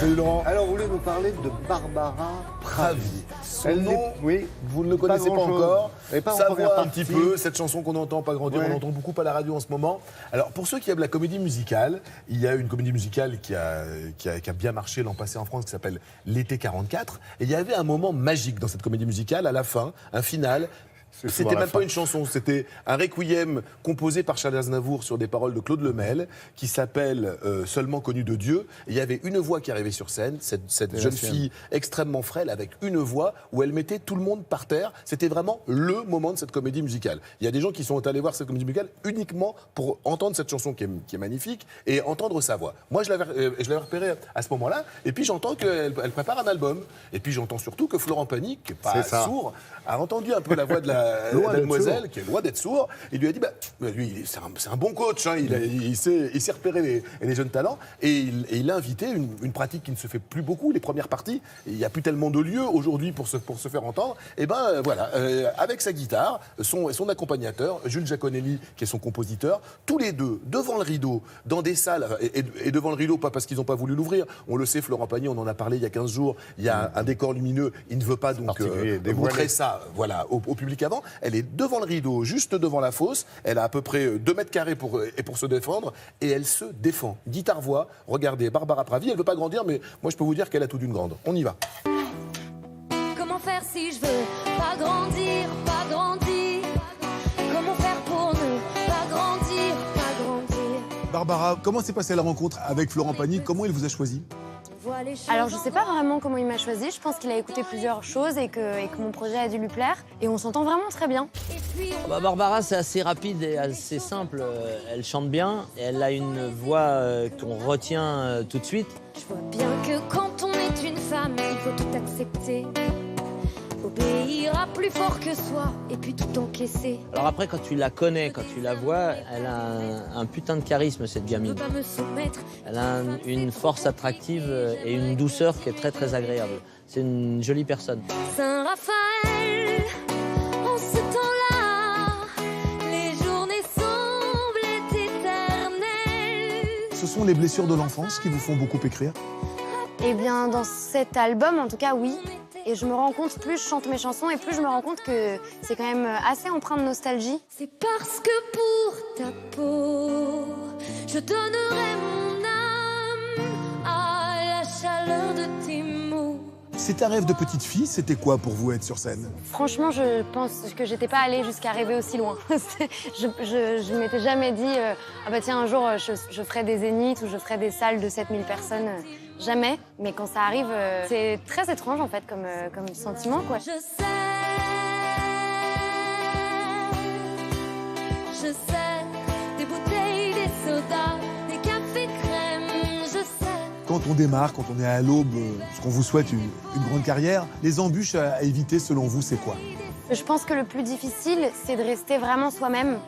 Salut Laurent. Alors, vous voulez nous parler de Barbara Pravi. Son nom, oui, vous ne le connaissez pas encore. Savoir un petit peu cette chanson qu'on entend pas grandir, on l'entend beaucoup à la radio en ce moment. Alors, pour ceux qui aiment la comédie musicale, il y a une comédie musicale qui a bien marché l'an passé en France qui s'appelle L'été 44. Et il y avait un moment magique dans cette comédie musicale, à la fin, un final. C'était même pas une chanson, c'était un requiem composé par Charles Aznavour sur des paroles de Claude Lemel qui s'appelle Seulement connu de Dieu. Et il y avait une voix qui arrivait sur scène, cette jeune fille extrêmement frêle avec une voix où elle mettait tout le monde par terre. C'était vraiment le moment de cette comédie musicale. Il y a des gens qui sont allés voir cette comédie musicale uniquement pour entendre cette chanson qui est magnifique et entendre sa voix. Moi, je l'avais repérée à ce moment-là. Et puis j'entends qu'elle prépare un album. Et puis j'entends surtout que Florent Pagny, qui n'est pas sourd, a entendu un peu la voix de la demoiselle, qui est loin d'être sourd. Il lui a dit, lui, c'est un bon coach, hein, il sait repérer les jeunes talents. Et il a invité une pratique qui ne se fait plus beaucoup, les premières parties. Il n'y a plus tellement de lieux aujourd'hui pour se faire entendre. Et ben voilà, avec sa guitare, son accompagnateur, Jules Giaconelli, qui est son compositeur, tous les deux, devant le rideau, dans des salles, et devant le rideau, pas parce qu'ils n'ont pas voulu l'ouvrir. On le sait, Florent Pagny, on en a parlé il y a 15 jours, il y a un décor lumineux, il ne veut pas donc montrer ça au public avant. Elle est devant le rideau, juste devant la fosse. Elle a à peu près 2 mètres carrés pour se défendre. Et elle se défend. Guitare-voix. Regardez, Barbara Pravi, elle ne veut pas grandir, mais moi je peux vous dire qu'elle a tout d'une grande. On y va. Comment faire si je veux pas grandir, pas grandir? Comment faire pour ne pas grandir, pas grandir? Barbara, comment s'est passée la rencontre avec Florent Pagny? Comment il vous a choisi? Alors je sais pas vraiment comment il m'a choisi, je pense qu'il a écouté plusieurs choses et que mon projet a dû lui plaire et on s'entend vraiment très bien. Barbara, c'est assez rapide et assez simple, elle chante bien, elle a une voix qu'on retient tout de suite. Je vois bien que quand on est une femme, il faut tout accepter, obéir à plus fort que soi et puis tout encaisser. Alors après, quand tu la connais, quand tu la vois, elle a un putain de charisme, cette gamine. Je peux pas me soumettre. Elle a une force attractive et une douceur qui est très très agréable. C'est une jolie personne. Saint-Raphaël, en ce temps-là, les journées semblent éternelles. Ce sont les blessures de l'enfance qui vous font beaucoup écrire? Eh bien dans cet album en tout cas oui. Et je me rends compte, plus je chante mes chansons et plus je me rends compte que c'est quand même assez empreint de nostalgie. C'est parce que pour ta peau, je donnerai mon âme à la chaleur de tes mots. C'est un rêve de petite fille, c'était quoi pour vous être sur scène? Franchement, je pense que j'étais pas allée jusqu'à rêver aussi loin. Je m'étais jamais dit, ah bah tiens, un jour, je ferai des zéniths ou je ferai des salles de 7000 personnes. Jamais. Mais quand ça arrive, c'est très étrange en fait comme sentiment, quoi. Je sais, des bouteilles, des sodas, des cafés crème, je sais. Quand on démarre, quand on est à l'aube, ce qu'on vous souhaite une grande carrière, les embûches à éviter selon vous, c'est quoi? Je pense que le plus difficile, c'est de rester vraiment soi-même,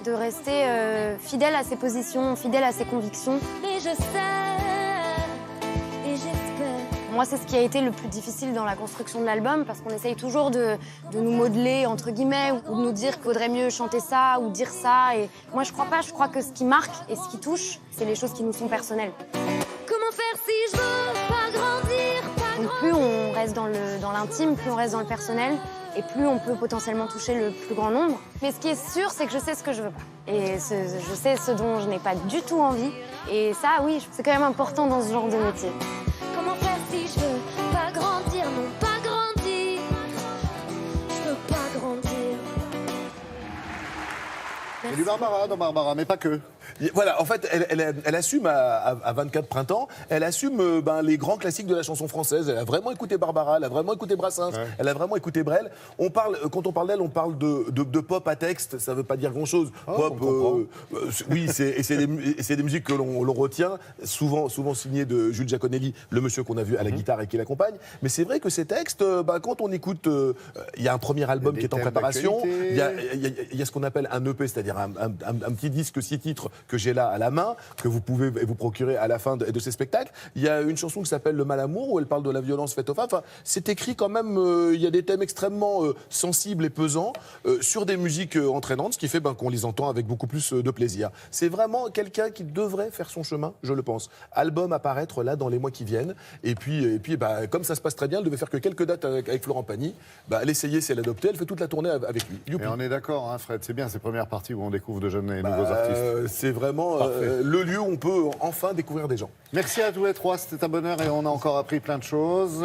de rester fidèle à ses positions, fidèle à ses convictions. Mais je sais, et j'espère. Moi, c'est ce qui a été le plus difficile dans la construction de l'album, parce qu'on essaye toujours de nous modeler, entre guillemets, ou de nous dire qu'il faudrait mieux chanter ça ou dire ça. Et moi, je crois pas. Je crois que ce qui marque et ce qui touche, c'est les choses qui nous sont personnelles. Comment faire si je veux pas grandir, pas Donc plus on reste dans l'intime, plus on reste dans le personnel, et plus on peut potentiellement toucher le plus grand nombre. Mais ce qui est sûr, c'est que je sais ce que je veux pas. Et je sais ce dont je n'ai pas du tout envie. Et ça, oui, c'est quand même important dans ce genre de métier. Comment faire si je veux pas grandir, non pas grandir. Je veux pas grandir. Il y a du Barbara dans Barbara, mais pas que. Voilà, en fait, elle assume à 24 printemps, elle assume les grands classiques de la chanson française. Elle a vraiment écouté Barbara, elle a vraiment écouté Brassens, elle a vraiment écouté Brel. Quand on parle d'elle, on parle de pop à texte, ça ne veut pas dire grand-chose. Pop, oui, c'est des musiques que l'on retient, souvent signées de Jules Giaconelli, le monsieur qu'on a vu à la guitare et qui l'accompagne. Mais c'est vrai que ces textes, quand on écoute, il y a un premier album qui est en préparation, il y a ce qu'on appelle un EP, c'est-à-dire un petit disque 6 titres que j'ai là à la main, que vous pouvez vous procurer à la fin de ces spectacles. Il y a une chanson qui s'appelle Le Malamour, où elle parle de la violence faite aux femmes. Enfin, c'est écrit quand même, il y a des thèmes extrêmement sensibles et pesants sur des musiques entraînantes, ce qui fait qu'on les entend avec beaucoup plus de plaisir. C'est vraiment quelqu'un qui devrait faire son chemin, je le pense. Album à paraître là dans les mois qui viennent. Et puis comme ça se passe très bien, elle devait faire que quelques dates avec Florent Pagny. L'essayer, c'est l'adopter. Elle fait toute la tournée avec lui. Youpi. Et on est d'accord, hein, Fred, c'est bien ces premières parties où on découvre de jeunes et nouveaux artistes. C'est vraiment le lieu où on peut enfin découvrir des gens. Merci à tous les trois, c'était un bonheur et on a encore appris plein de choses.